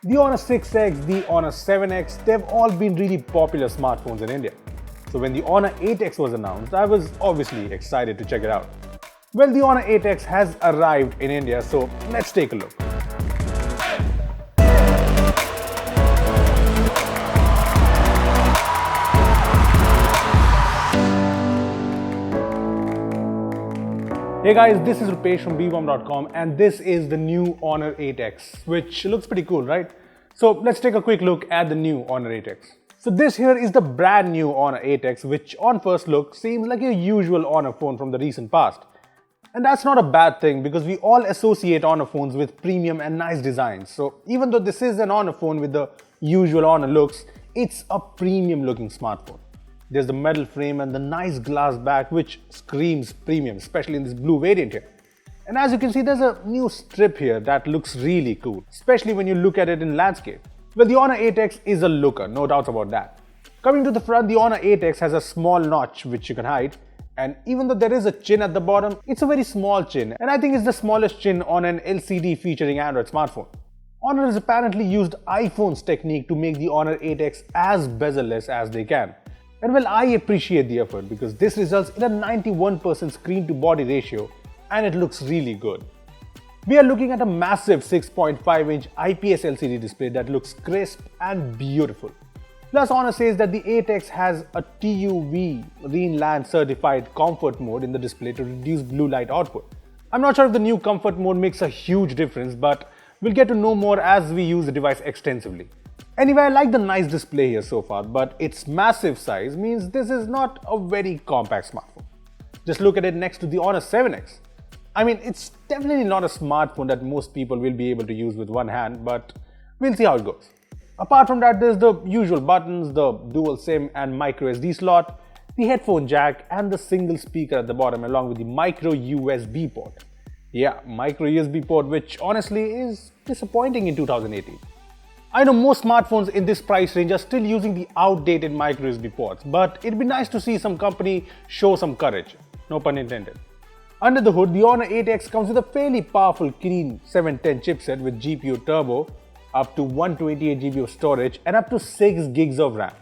The Honor 6X, the Honor 7X, they've all been really popular smartphones in India. So when the Honor 8X was announced, I was obviously excited to check it out. Well, the Honor 8X has arrived in India, so let's take a look. Hey guys, this is Rupesh from Beebom.com and this is the new Honor 8X, which looks pretty cool, right? So let's take a quick look at the new Honor 8X. So this here is the brand new Honor 8X, which on first look seems like a usual Honor phone from the recent past. And that's not a bad thing because we all associate Honor phones with premium and nice designs. So even though this is an Honor phone with the usual Honor looks, it's a premium looking smartphone. There's the metal frame and the nice glass back which screams premium, especially in this blue variant here. And as you can see, there's a new strip here that looks really cool, especially when you look at it in landscape. Well, the Honor 8X is a looker, no doubts about that. Coming to the front, the Honor 8X has a small notch which you can hide. And even though there is a chin at the bottom, it's a very small chin. And I think it's the smallest chin on an LCD featuring Android smartphone. Honor has apparently used iPhone's technique to make the Honor 8X as bezel-less as they can. And well, I appreciate the effort because this results in a 91% screen to body ratio and it looks really good. We are looking at a massive 6.5-inch IPS LCD display that looks crisp and beautiful. Plus, Honor says that the 8X has a TUV Greenland certified comfort mode in the display to reduce blue light output. I'm not sure if the new comfort mode makes a huge difference, but we'll get to know more as we use the device extensively. Anyway, I like the nice display here so far, but its massive size means this is not a very compact smartphone. Just look at it next to the Honor 7X. I mean, it's definitely not a smartphone that most people will be able to use with one hand, but we'll see how it goes. Apart from that, there's the usual buttons, the dual SIM and micro SD slot, the headphone jack and the single speaker at the bottom along with the micro USB port. Yeah, micro USB port, which honestly is disappointing in 2018. I know most smartphones in this price range are still using the outdated micro USB ports, but it'd be nice to see some company show some courage, no pun intended. Under the hood, the Honor 8X comes with a fairly powerful Kirin 710 chipset with GPU turbo, up to 128GB of storage and up to 6GB of RAM.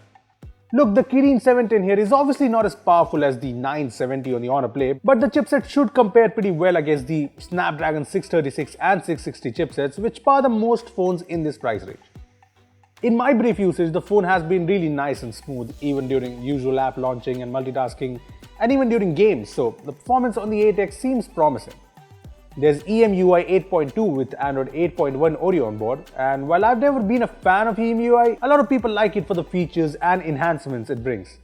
Look, the Kirin 710 here is obviously not as powerful as the 970 on the Honor Play, but the chipset should compare pretty well against the Snapdragon 636 and 660 chipsets, which power the most phones in this price range. In my brief usage, the phone has been really nice and smooth even during usual app launching and multitasking and even during games, so the performance on the 8X seems promising. There's EMUI 8.2 with Android 8.1 Oreo on board, and while I've never been a fan of EMUI, a lot of people like it for the features and enhancements it brings.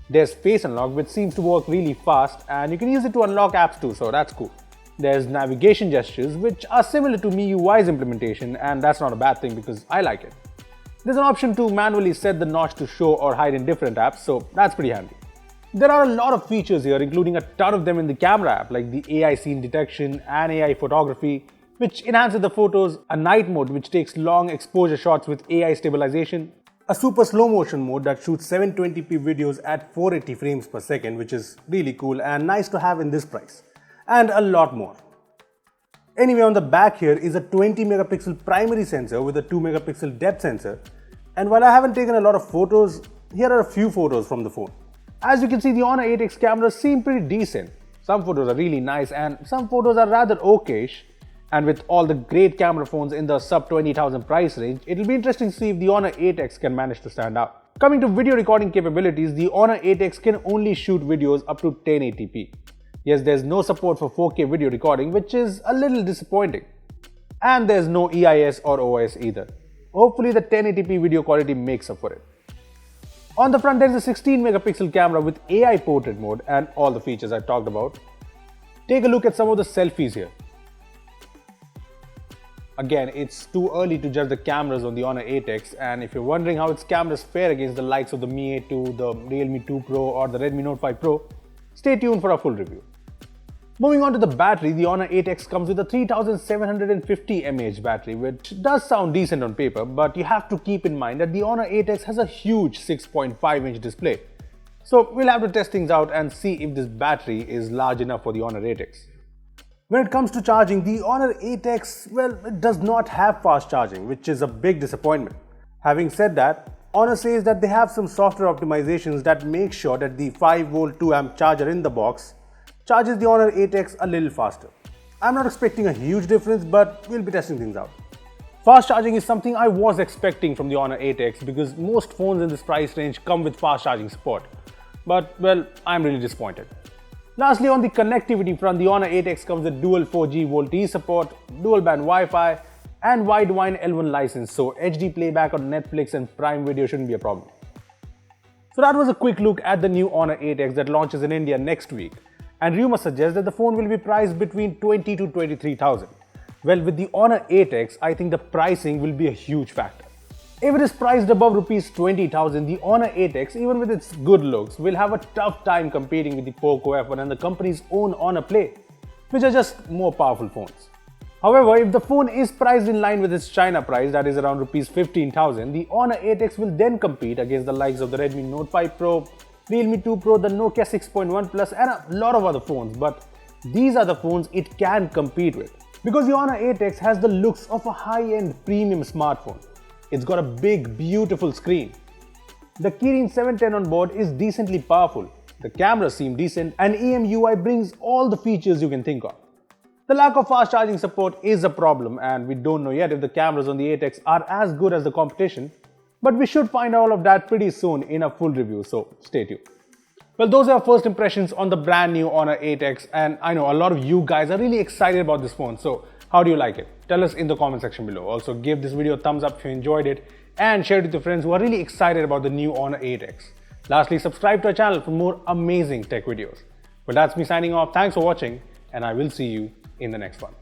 There's Face Unlock, which seems to work really fast and you can use it to unlock apps too, so that's cool. There's navigation gestures, which are similar to MIUI's implementation, and that's not a bad thing because I like it. There's an option to manually set the notch to show or hide in different apps, so that's pretty handy. There are a lot of features here, including a ton of them in the camera app, like the AI scene detection and AI photography, which enhances the photos, a night mode which takes long exposure shots with AI stabilization, a super slow motion mode that shoots 720p videos at 480 frames per second, which is really cool and nice to have in this price, and a lot more. Anyway, on the back here is a 20 megapixel primary sensor with a 2 megapixel depth sensor, and while I haven't taken a lot of photos, here are a few photos from the phone. As you can see, the Honor 8X cameras seem pretty decent. Some photos are really nice and some photos are rather okayish, and with all the great camera phones in the sub 20,000 price range, it'll be interesting to see if the Honor 8X can manage to stand out. Coming to video recording capabilities, the Honor 8X can only shoot videos up to 1080p. Yes, there's no support for 4K video recording, which is a little disappointing. And there's no EIS or OIS either. Hopefully the 1080p video quality makes up for it. On the front, there's a 16 megapixel camera with AI portrait mode and all the features I talked about. Take a look at some of the selfies here. Again, it's too early to judge the cameras on the Honor 8X, and if you're wondering how its cameras fare against the likes of the Mi A2, the Realme 2 Pro or the Redmi Note 5 Pro, stay tuned for a full review. Moving on to the battery, the Honor 8X comes with a 3750 mAh battery, which does sound decent on paper, but you have to keep in mind that the Honor 8X has a huge 6.5-inch display. So we'll have to test things out and see if this battery is large enough for the Honor 8X. When it comes to charging, the Honor 8X, well, it does not have fast charging, which is a big disappointment. Having said that, Honor says that they have some software optimizations that make sure that the 5V 2A charger in the box charges the Honor 8X a little faster. I'm not expecting a huge difference, but we'll be testing things out. Fast charging is something I was expecting from the Honor 8X because most phones in this price range come with fast charging support. But, well, I'm really disappointed. Lastly, on the connectivity front, the Honor 8X comes with dual 4G VoLTE support, dual band Wi-Fi, and Widevine L1 license, so HD playback on Netflix and Prime Video shouldn't be a problem. So that was a quick look at the new Honor 8X that launches in India next week, and rumors suggest that the phone will be priced between 20 to 23,000. Well, with the Honor 8X, I think the pricing will be a huge factor. If it is priced above Rs 20,000, the Honor 8X, even with its good looks, will have a tough time competing with the Poco F1 and the company's own Honor Play, which are just more powerful phones. However, if the phone is priced in line with its China price, that is around Rs 15,000, the Honor 8X will then compete against the likes of the Redmi Note 5 Pro, Realme 2 Pro, the Nokia 6.1 Plus, and a lot of other phones. But these are the phones it can compete with, because the Honor 8X has the looks of a high-end premium smartphone. It's got a big, beautiful screen. The Kirin 710 on board is decently powerful. The cameras seem decent, and EMUI brings all the features you can think of. The lack of fast charging support is a problem, and we don't know yet if the cameras on the 8X are as good as the competition, but we should find all of that pretty soon in a full review, so stay tuned. Well, those are our first impressions on the brand new Honor 8X, and I know a lot of you guys are really excited about this phone, so how do you like it? Tell us in the comment section below. Also, give this video a thumbs up if you enjoyed it, and share it with your friends who are really excited about the new Honor 8X. Lastly, subscribe to our channel for more amazing tech videos. Well, that's me signing off. Thanks for watching, and I will see you in the next one.